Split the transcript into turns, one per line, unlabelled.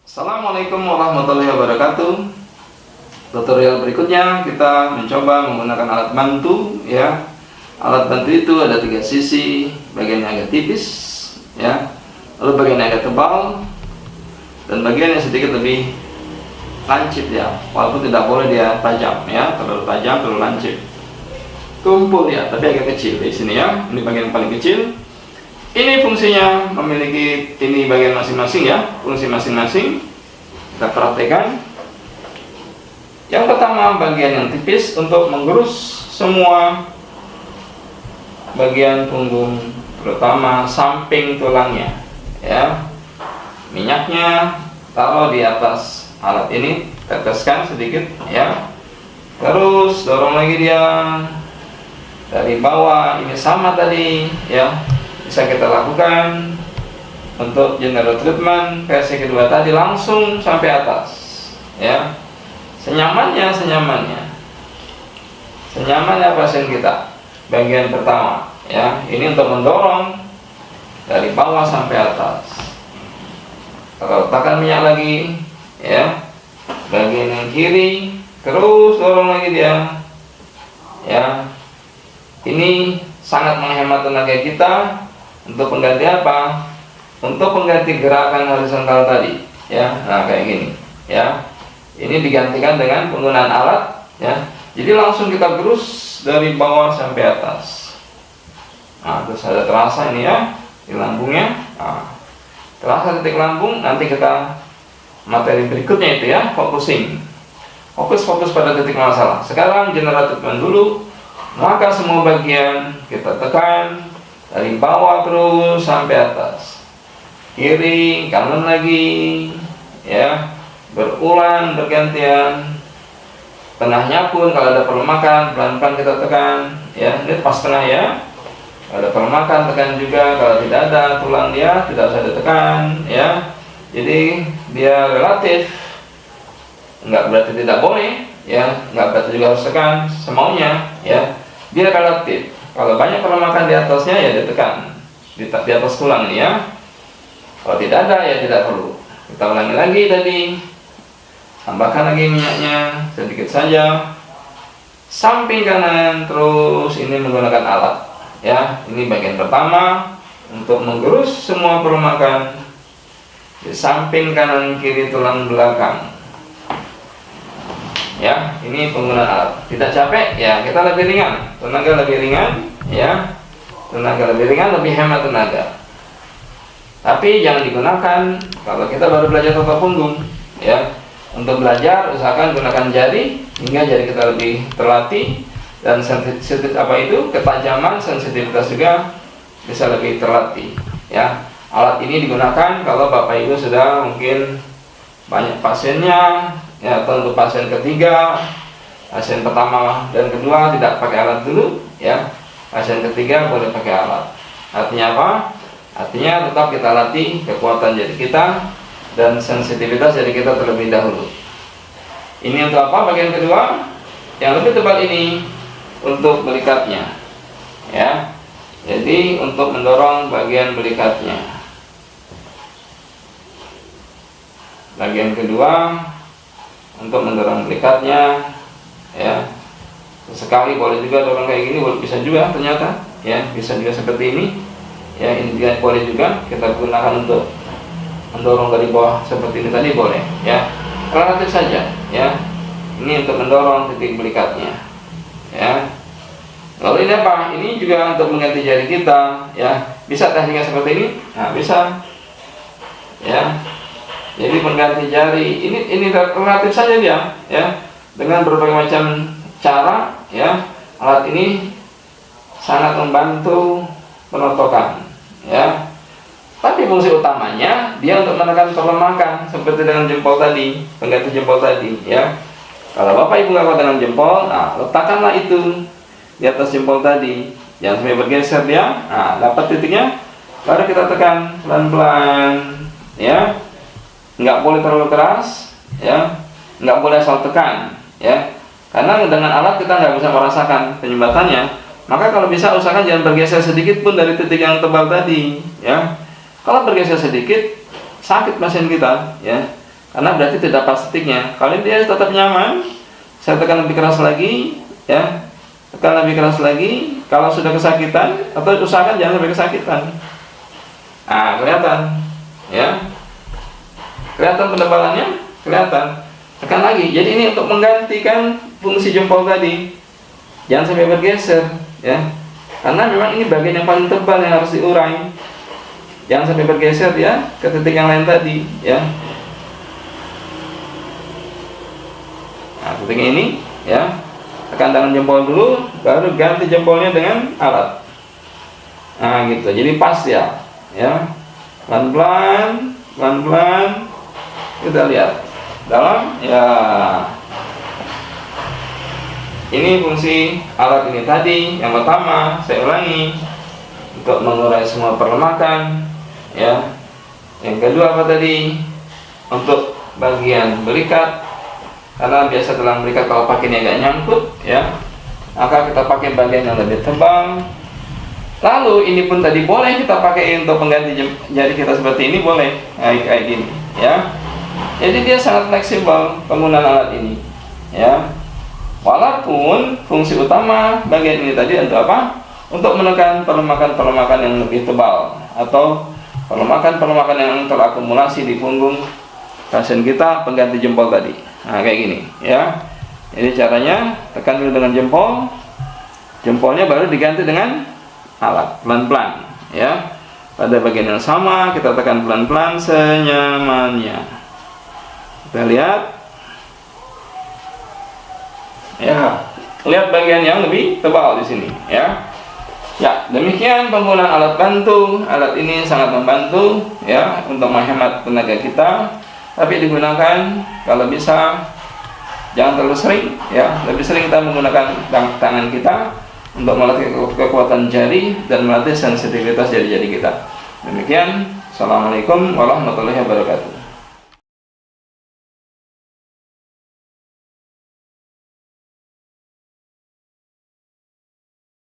Assalamualaikum warahmatullahi wabarakatuh. Tutorial berikutnya kita mencoba menggunakan alat bantu ya. Alat bantu itu ada 3 sisi, bagian yang agak tipis ya, lalu bagian yang agak tebal, dan bagian yang sedikit lebih lancip ya. Walaupun tidak boleh dia tajam ya, terlalu tajam, terlalu lancip. Tumpul ya, tapi agak kecil di sini ya. Ini bagian yang paling kecil. Ini fungsinya memiliki ini bagian masing-masing ya, fungsi masing-masing. Kita praktekkan. Yang pertama bagian yang tipis untuk menggerus semua bagian punggung, terutama samping tulangnya ya. Minyaknya taruh di atas alat ini, teteskan sedikit ya. Terus dorong lagi dia dari bawah, ini sama tadi ya. Bisa kita lakukan untuk general treatment versi kedua tadi, langsung sampai atas ya, senyamannya pasien kita. Bagian pertama ya, ini untuk mendorong dari bawah sampai atas. Kalau letakkan minyak lagi ya, bagian yang kiri, terus dorong lagi dia ya. Ini sangat menghemat tenaga kita. Untuk pengganti apa? Untuk pengganti gerakan horizontal tadi ya. Nah kayak gini ya. Ini digantikan dengan penggunaan alat ya. Jadi langsung kita gerus dari bawah sampai atas. Nah terus ada terasa ini ya di lambungnya. Nah, terasa titik lambung. Nanti kita materi berikutnya itu ya, fokus pada titik masalah. Sekarang general treatment dulu. Maka semua bagian kita tekan dari bawah terus sampai atas, kiri, kanan lagi ya, berulang bergantian. Tengahnya pun kalau ada perlemakan pelan-pelan kita tekan ya. Ini pas tengah ya. Kalau ada perlemakan tekan juga. Kalau tidak ada tulang dia tidak usah ditekan ya. Jadi dia relatif, nggak berarti tidak boleh ya, nggak berarti juga harus tekan semaunya ya. Dia relatif. Kalau banyak perlemakan di atasnya ya ditekan di atas tulang ini ya. Kalau tidak ada ya tidak perlu. Kita ulangi lagi tadi. Tambahkan lagi minyaknya sedikit saja. Samping kanan terus, ini menggunakan alat ya. Ini bagian pertama untuk menggerus semua perlemakan di samping kanan kiri tulang belakang. Ya, ini penggunaan alat. Tidak capek ya, kita lebih ringan, tenaga lebih ringan ya, tenaga lebih ringan, lebih hemat tenaga. Tapi jangan digunakan kalau kita baru belajar tata punggung ya. Untuk belajar usahakan gunakan jari hingga jari kita lebih terlatih, dan sensitif ketajaman, sensitivitas juga bisa lebih terlatih ya. Alat ini digunakan kalau Bapak Ibu sudah mungkin banyak pasiennya ya, atau untuk pasien ketiga, pasien pertama dan kedua tidak pakai alat dulu ya, pasien ketiga boleh pakai alat. Artinya apa? Artinya tetap kita latih kekuatan jari kita dan sensitivitas jari kita terlebih dahulu. Ini untuk apa? Bagian kedua yang lebih tebal ini untuk belikatnya ya. Jadi untuk mendorong bagian belikatnya. Bagian kedua untuk mendorong belikatnya ya. Sekali boleh juga dorong kayak gini, bisa juga ternyata ya, bisa juga seperti ini ya. Ini juga boleh juga kita gunakan untuk mendorong dari bawah seperti ini tadi, boleh ya, relatif saja ya. Ini untuk mendorong titik belikatnya ya. Lalu ini apa? Ini juga untuk mengganti jari kita ya. Bisa tekniknya seperti ini? Nah bisa ya. Jadi pengganti jari ini relatif saja dia ya, dengan berbagai macam cara ya. Alat ini sangat membantu penotokan ya. Tapi fungsi utamanya dia untuk menekan perlemakan seperti dengan jempol tadi, pengganti jempol tadi ya. Kalau Bapak Ibu lakukan dengan jempol, nah letakkanlah itu di atas jempol tadi, jangan sampai bergeser dia. Nah dapat titiknya, baru kita tekan pelan-pelan ya. Nggak boleh terlalu keras ya, nggak boleh asal tekan ya, karena dengan alat kita nggak bisa merasakan penyumbatannya. Maka kalau bisa usahakan jangan bergeser sedikit pun dari titik yang tebal tadi ya. Kalau bergeser sedikit sakit pasien kita ya. karena berarti tidak pas titiknya. Kalau dia tetap nyaman, saya tekan lebih keras lagi, ya, tekan lebih keras lagi. Kalau sudah kesakitan, atau usahakan jangan sampai kesakitan. Nah, kelihatan, ya, kelihatan penebalannya, kelihatan. Tekan lagi. Jadi ini untuk menggantikan fungsi jempol tadi, jangan sampai bergeser, ya, karena memang ini bagian yang paling tebal yang harus diurai. Jangan sampai bergeser ya ke titik yang lain tadi, ya. Nah, titik ini, ya, tekan tangan jempol dulu, baru ganti jempolnya dengan alat. Nah, gitu. Jadi pas ya, ya. Pelan-pelan, pelan-pelan. Kita lihat dalam, ya. Ini fungsi alat ini tadi. Yang pertama, saya ulangi, untuk mengurai semua perlemakan, ya. Yang kedua apa tadi? Untuk bagian belikat, karena biasa dalam belikat kalau pakainya agak nyangkut, ya, maka kita pakai bagian yang lebih tebal. Lalu ini pun tadi boleh kita pakai untuk pengganti jari kita seperti ini, boleh, kayak gini, ya. Jadi dia sangat fleksibel penggunaan alat ini, ya. Walaupun fungsi utama bagian ini tadi untuk apa? Untuk menekan perlemakan-perlemakan yang lebih tebal atau perlemakan-perlemakan yang terakumulasi di punggung pasien kita pengganti jempol tadi. Nah, kayak gini, ya. Ini caranya, tekan dulu dengan jempol, jempolnya baru diganti dengan alat, pelan-pelan, ya. Pada bagian yang sama kita tekan pelan-pelan senyamannya. Kita lihat, ya, lihat bagian yang lebih tebal di sini, ya. Ya, demikian penggunaan alat bantu. Alat ini sangat membantu, ya, untuk menghemat tenaga kita. Tapi digunakan kalau bisa jangan terlalu sering, ya. Lebih sering kita menggunakan tangan kita untuk melatih kekuatan jari dan melatih sensitivitas jari-jari kita. Demikian. Assalamualaikum warahmatullahi wabarakatuh.